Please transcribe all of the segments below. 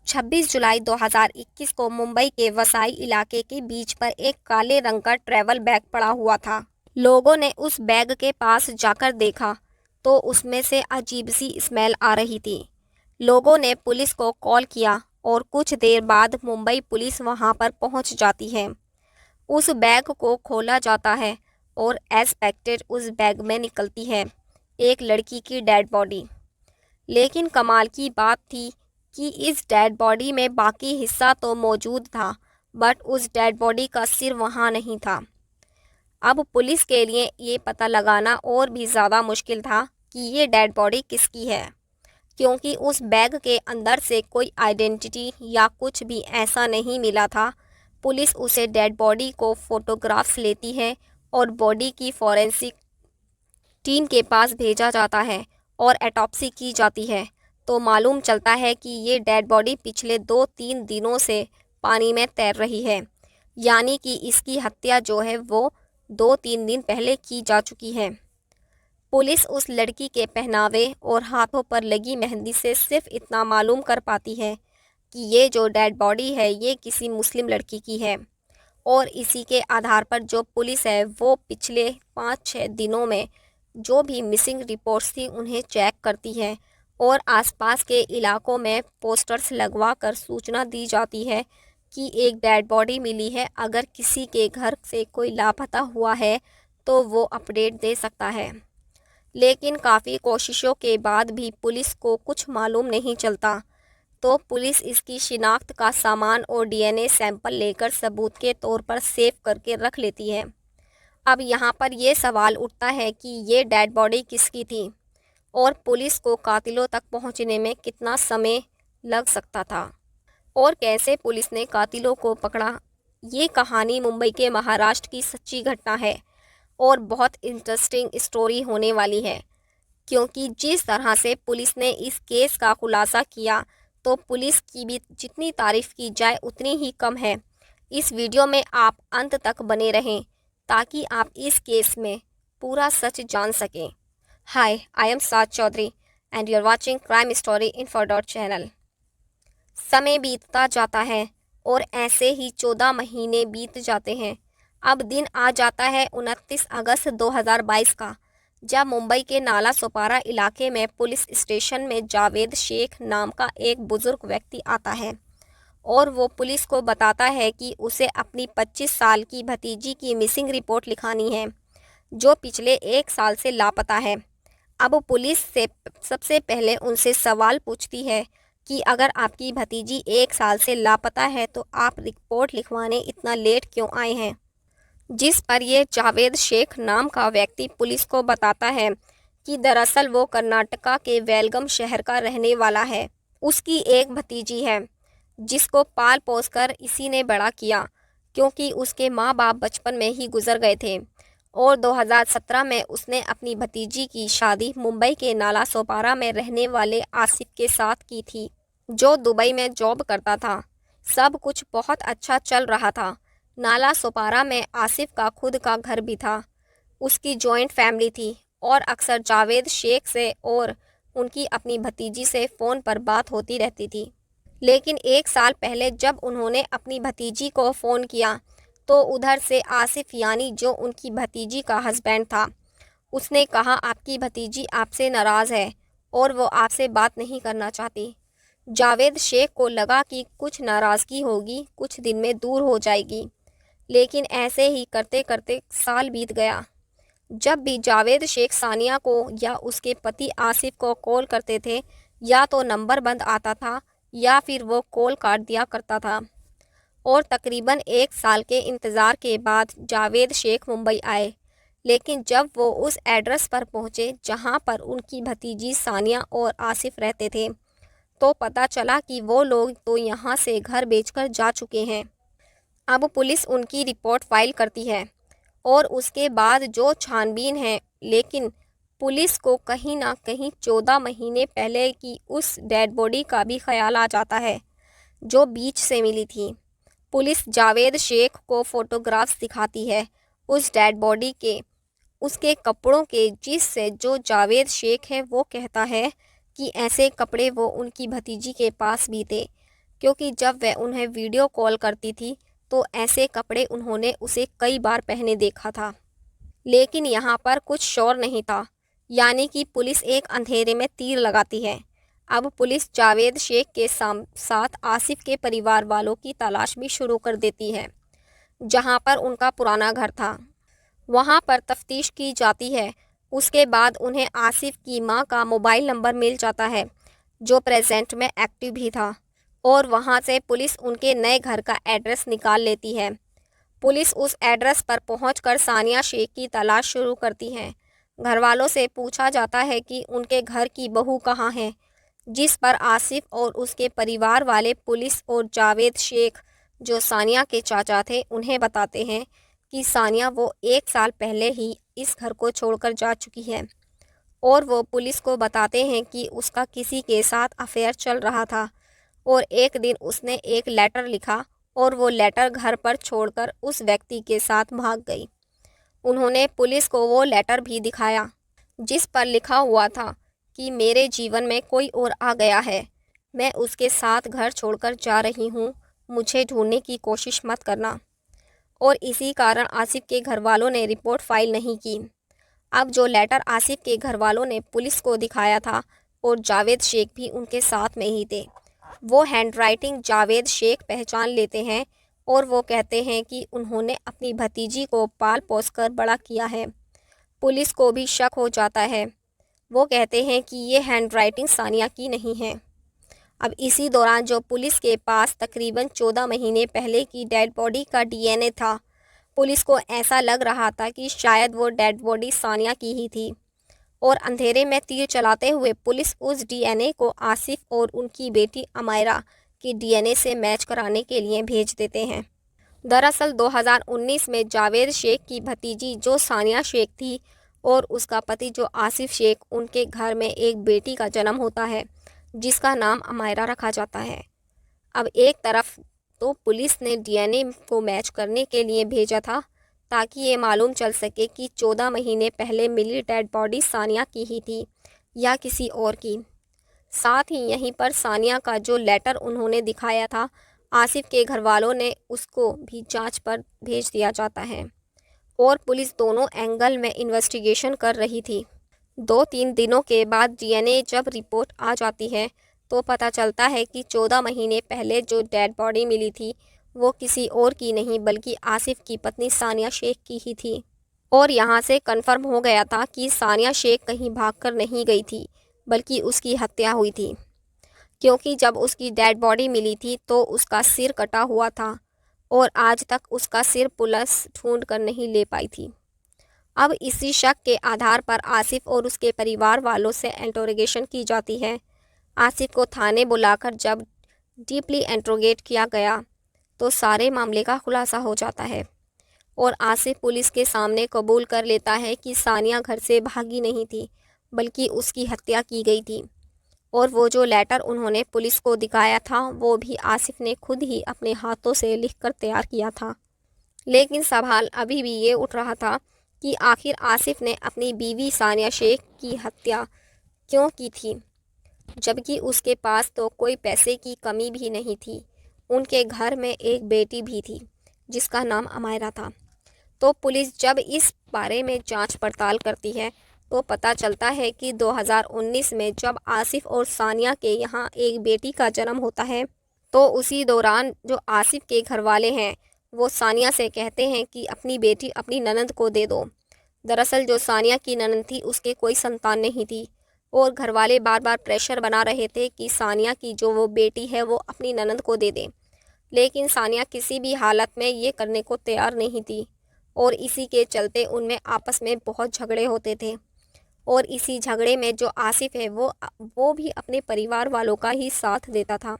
26 जुलाई 2021 को मुंबई के वसाई इलाके के बीच पर एक काले रंग का ट्रैवल बैग पड़ा हुआ था। लोगों ने उस बैग के पास जाकर देखा तो उसमें से अजीब सी स्मेल आ रही थी। लोगों ने पुलिस को कॉल किया और कुछ देर बाद मुंबई पुलिस वहां पर पहुंच जाती है। उस बैग को खोला जाता है और एक्सपेक्टेड उस बैग में निकलती है एक लड़की की डेड बॉडी। लेकिन कमाल की बात थी कि इस डेड बॉडी में बाकी हिस्सा तो मौजूद था, बट उस डेड बॉडी का सिर वहाँ नहीं था। अब पुलिस के लिए ये पता लगाना और भी ज़्यादा मुश्किल था कि ये डेड बॉडी किसकी है, क्योंकि उस बैग के अंदर से कोई आइडेंटिटी या कुछ भी ऐसा नहीं मिला था। पुलिस उसे डेड बॉडी को फोटोग्राफ्स लेती है और बॉडी की फॉरेंसिक टीम के पास भेजा जाता है और ऑटोप्सी की जाती है, तो मालूम चलता है कि ये डेड बॉडी पिछले 2-3 दिनों से पानी में तैर रही है, यानी कि इसकी हत्या जो है वो 2-3 दिन पहले की जा चुकी है। पुलिस उस लड़की के पहनावे और हाथों पर लगी मेहंदी से सिर्फ इतना मालूम कर पाती है कि ये जो डेड बॉडी है ये किसी मुस्लिम लड़की की है, और इसी के आधार पर जो पुलिस है वो पिछले 5-6 दिनों में जो भी मिसिंग रिपोर्ट्स थी उन्हें चेक करती है और आसपास के इलाकों में पोस्टर्स लगवा कर सूचना दी जाती है कि एक डेड बॉडी मिली है। अगर किसी के घर से कोई लापता हुआ है तो वो अपडेट दे सकता है। लेकिन काफ़ी कोशिशों के बाद भी पुलिस को कुछ मालूम नहीं चलता, तो पुलिस इसकी शिनाख्त का सामान और डीएनए सैंपल लेकर सबूत के तौर पर सेव करके रख लेती है। अब यहाँ पर यह सवाल उठता है कि ये डेड बॉडी किसकी थी और पुलिस को कातिलों तक पहुँचने में कितना समय लग सकता था और कैसे पुलिस ने कातिलों को पकड़ा। ये कहानी मुंबई के महाराष्ट्र की सच्ची घटना है और बहुत इंटरेस्टिंग स्टोरी होने वाली है, क्योंकि जिस तरह से पुलिस ने इस केस का खुलासा किया तो पुलिस की भी जितनी तारीफ की जाए उतनी ही कम है। इस वीडियो में आप अंत तक बने रहें ताकि आप इस केस में पूरा सच जान सकें। Hi, I am Saad Chaudhary and you are watching crime story info channel. समय बीतता जाता है और ऐसे ही 14 महीने बीत जाते हैं। अब दिन आ जाता है 29 अगस्त 2022 का, जब मुंबई के नाला सोपारा इलाके में पुलिस स्टेशन में जावेद शेख नाम का एक बुजुर्ग व्यक्ति आता है और वो पुलिस को बताता है कि उसे अपनी 25 साल की भतीजी की मिसिंग रिपोर्ट लिखानी है, जो पिछले 1 साल से लापता है। अब पुलिस से सबसे पहले उनसे सवाल पूछती है कि अगर आपकी भतीजी 1 साल से लापता है तो आप रिपोर्ट लिखवाने इतना लेट क्यों आए हैं। जिस पर ये जावेद शेख नाम का व्यक्ति पुलिस को बताता है कि दरअसल वो कर्नाटका के वेलगम शहर का रहने वाला है। उसकी एक भतीजी है जिसको पाल पोस कर इसी ने बड़ा किया, क्योंकि उसके माँ बाप बचपन में ही गुजर गए थे और 2017 में उसने अपनी भतीजी की शादी मुंबई के नाला सोपारा में रहने वाले आसिफ के साथ की थी, जो दुबई में जॉब करता था। सब कुछ बहुत अच्छा चल रहा था। नाला सोपारा में आसिफ का खुद का घर भी था, उसकी जॉइंट फैमिली थी और अक्सर जावेद शेख से और उनकी अपनी भतीजी से फ़ोन पर बात होती रहती थी। लेकिन 1 साल पहले जब उन्होंने अपनी भतीजी को फ़ोन किया तो उधर से आसिफ, यानी जो उनकी भतीजी का हस्बैंड था, उसने कहा आपकी भतीजी आपसे नाराज़ है और वो आपसे बात नहीं करना चाहती। जावेद शेख को लगा कि कुछ नाराज़गी होगी, कुछ दिन में दूर हो जाएगी, लेकिन ऐसे ही करते करते साल बीत गया। जब भी जावेद शेख सानिया को या उसके पति आसिफ को कॉल करते थे, या तो नंबर बंद आता था या फिर वो कॉल काट दिया करता था। और तकरीबन 1 साल के इंतज़ार के बाद जावेद शेख मुंबई आए, लेकिन जब वो उस एड्रेस पर पहुँचे जहाँ पर उनकी भतीजी सानिया और आसिफ रहते थे, तो पता चला कि वो लोग तो यहाँ से घर बेचकर जा चुके हैं। अब पुलिस उनकी रिपोर्ट फाइल करती है और उसके बाद जो छानबीन है, लेकिन पुलिस को कहीं ना कहीं 14 महीने पहले की उस डेड बॉडी का भी ख्याल आ जाता है जो बीच से मिली थी। पुलिस जावेद शेख को फोटोग्राफ्स दिखाती है उस डेड बॉडी के, उसके कपड़ों के, जिससे जो जावेद शेख है वो कहता है कि ऐसे कपड़े वो उनकी भतीजी के पास भी थे। क्योंकि जब वह उन्हें वीडियो कॉल करती थी तो ऐसे कपड़े उन्होंने उसे कई बार पहने देखा था। लेकिन यहाँ पर कुछ शोर नहीं था, यानी कि पुलिस एक अंधेरे में तीर लगाती है। अब पुलिस जावेद शेख के साथ आसिफ के परिवार वालों की तलाश भी शुरू कर देती है, जहाँ पर उनका पुराना घर था। वहाँ पर तफ्तीश की जाती है। उसके बाद उन्हें आसिफ की मां का मोबाइल नंबर मिल जाता है, जो प्रेजेंट में एक्टिव भी था, और वहाँ से पुलिस उनके नए घर का एड्रेस निकाल लेती है। पुलिस उस एड्रेस पर पहुंचकर सानिया शेख की तलाश शुरू करती है। घर वालों से पूछा जाता है कि उनके घर की बहू कहाँ है, जिस पर आसिफ और उसके परिवार वाले पुलिस और जावेद शेख, जो सानिया के चाचा थे, उन्हें बताते हैं कि सानिया वो 1 साल पहले ही इस घर को छोड़कर जा चुकी है, और वो पुलिस को बताते हैं कि उसका किसी के साथ अफेयर चल रहा था, और एक दिन उसने एक लेटर लिखा और वो लेटर घर पर छोड़कर उस व्यक्ति के साथ भाग गई। उन्होंने पुलिस को वो लेटर भी दिखाया, जिस पर लिखा हुआ था कि मेरे जीवन में कोई और आ गया है, मैं उसके साथ घर छोड़कर जा रही हूँ, मुझे ढूंढने की कोशिश मत करना। और इसी कारण आसिफ के घर वालों ने रिपोर्ट फाइल नहीं की। अब जो लेटर आसिफ के घर वालों ने पुलिस को दिखाया था, और जावेद शेख भी उनके साथ में ही थे, वो हैंडराइटिंग जावेद शेख पहचान लेते हैं, और वो कहते हैं कि उन्होंने अपनी भतीजी को पाल पोस कर बड़ा किया है। पुलिस को भी शक हो जाता है। वो कहते हैं कि ये हैंडराइटिंग सानिया की नहीं है। अब इसी दौरान जो पुलिस के पास तकरीबन 14 महीने पहले की डेड बॉडी का डीएनए था, पुलिस को ऐसा लग रहा था कि शायद वो डेड बॉडी सानिया की ही थी, और अंधेरे में तीर चलाते हुए पुलिस उस डीएनए को आसिफ और उनकी बेटी अमायरा की डीएनए से मैच कराने के लिए भेज देते हैं। दरअसल 2019 में जावेद शेख की भतीजी जो सानिया शेख थी और उसका पति जो आसिफ शेख, उनके घर में एक बेटी का जन्म होता है, जिसका नाम अमायरा रखा जाता है। अब एक तरफ तो पुलिस ने डीएनए को मैच करने के लिए भेजा था, ताकि ये मालूम चल सके कि 14 महीने पहले मिली डेड बॉडी सानिया की ही थी या किसी और की। साथ ही यहीं पर सानिया का जो लेटर उन्होंने दिखाया था आसिफ के घर वालों ने, उसको भी जांच पर भेज दिया जाता है, और पुलिस दोनों एंगल में इन्वेस्टिगेशन कर रही थी। 2-3 दिनों के बाद डीएनए जब रिपोर्ट आ जाती है तो पता चलता है कि 14 महीने पहले जो डेड बॉडी मिली थी वो किसी और की नहीं बल्कि आसिफ की पत्नी सानिया शेख की ही थी। और यहाँ से कन्फर्म हो गया था कि सानिया शेख कहीं भागकर नहीं गई थी, बल्कि उसकी हत्या हुई थी, क्योंकि जब उसकी डेड बॉडी मिली थी तो उसका सिर कटा हुआ था, और आज तक उसका सिर पुलिस ढूंढ कर नहीं ले पाई थी। अब इसी शक के आधार पर आसिफ और उसके परिवार वालों से इंटरोगेशन की जाती है। आसिफ को थाने बुलाकर जब डीपली इंट्रोगेट किया गया तो सारे मामले का खुलासा हो जाता है, और आसिफ पुलिस के सामने कबूल कर लेता है कि सानिया घर से भागी नहीं थी, बल्कि उसकी हत्या की गई थी, और वो जो लेटर उन्होंने पुलिस को दिखाया था वो भी आसिफ ने खुद ही अपने हाथों से लिखकर तैयार किया था। लेकिन सवाल अभी भी ये उठ रहा था कि आखिर आसिफ ने अपनी बीवी सानिया शेख की हत्या क्यों की थी, जबकि उसके पास तो कोई पैसे की कमी भी नहीं थी। उनके घर में एक बेटी भी थी जिसका नाम अमायरा था। तो पुलिस जब इस बारे में जांच पड़ताल करती है तो पता चलता है कि 2019 में जब आसिफ और सानिया के यहाँ एक बेटी का जन्म होता है, तो उसी दौरान जो आसिफ के घर वाले हैं वो सानिया से कहते हैं कि अपनी बेटी अपनी ननंद को दे दो। दरअसल जो सानिया की ननंद थी उसके कोई संतान नहीं थी, और घर वाले बार बार प्रेशर बना रहे थे कि सानिया की जो वो बेटी है वो अपनी ननंद को दे दे, लेकिन सानिया किसी भी हालत में ये करने को तैयार नहीं थी, और इसी के चलते उनमें आपस में बहुत झगड़े होते थे। और इसी झगड़े में जो आसिफ है वो भी अपने परिवार वालों का ही साथ देता था।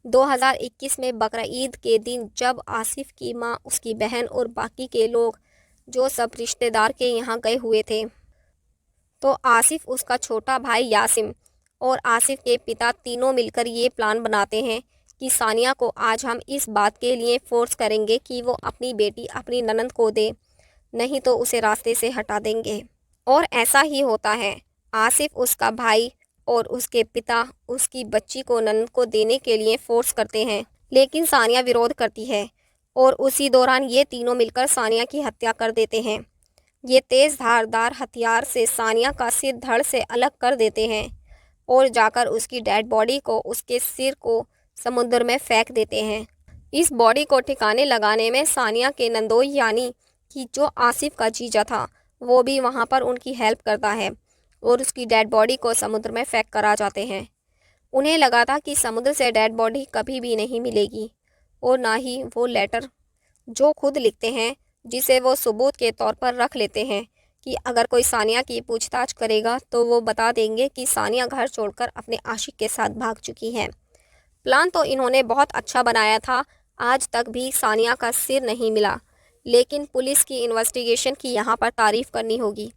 2021 में बकरा ईद के दिन जब आसिफ की माँ, उसकी बहन और बाकी के लोग जो सब रिश्तेदार के यहाँ गए हुए थे, तो आसिफ, उसका छोटा भाई यासिम और आसिफ के पिता तीनों मिलकर ये प्लान बनाते हैं कि सानिया को आज हम इस बात के लिए फोर्स करेंगे कि वो अपनी बेटी अपनी ननंद को दे, नहीं तो उसे रास्ते से हटा देंगे। और ऐसा ही होता है। आसिफ, उसका भाई और उसके पिता उसकी बच्ची को ननद को देने के लिए फोर्स करते हैं, लेकिन सानिया विरोध करती है और उसी दौरान ये तीनों मिलकर सानिया की हत्या कर देते हैं। ये तेज़ धारदार हथियार से सानिया का सिर धड़ से अलग कर देते हैं और जाकर उसकी डेड बॉडी को उसके सिर को समुद्र में फेंक देते हैं। इस बॉडी को ठिकाने लगाने में सानिया के नंदोई यानी कि जो आसिफ का जीजा था वो भी वहाँ पर उनकी हेल्प करता है और उसकी डेड बॉडी को समुद्र में फेंक कर आ जाते हैं। उन्हें लगा था कि समुद्र से डेड बॉडी कभी भी नहीं मिलेगी और ना ही वो लेटर जो खुद लिखते हैं, जिसे वो सबूत के तौर पर रख लेते हैं कि अगर कोई सानिया की पूछताछ करेगा तो वो बता देंगे कि सानिया घर छोड़कर अपने आशिक के साथ भाग चुकी है। प्लान तो इन्होंने बहुत अच्छा बनाया था, आज तक भी सानिया का सिर नहीं मिला, लेकिन पुलिस की इन्वेस्टिगेशन की यहाँ पर तारीफ करनी होगी,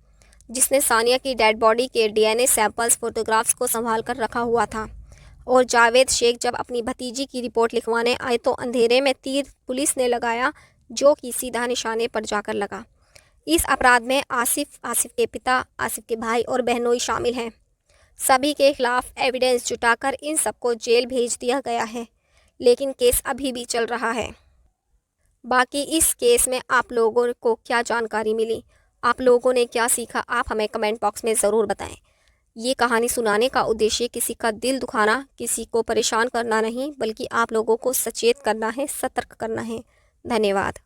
जिसने सानिया की डेड बॉडी के डीएनए सैंपल्स फोटोग्राफ्स को संभाल कर रखा हुआ था। और जावेद शेख जब अपनी भतीजी की रिपोर्ट लिखवाने आए तो अंधेरे में तीर पुलिस ने लगाया, जो कि सीधा निशाने पर जाकर लगा। इस अपराध में आसिफ, आसिफ के पिता, आसिफ के भाई और बहनोई शामिल हैं। सभी के खिलाफ एविडेंस जुटाकर इन सबको जेल भेज दिया गया है, लेकिन केस अभी भी चल रहा है। बाकी इस केस में आप लोगों को क्या जानकारी मिली, आप लोगों ने क्या सीखा, आप हमें कमेंट बॉक्स में ज़रूर बताएं। ये कहानी सुनाने का उद्देश्य किसी का दिल दुखाना, किसी को परेशान करना नहीं, बल्कि आप लोगों को सचेत करना है, सतर्क करना है। धन्यवाद।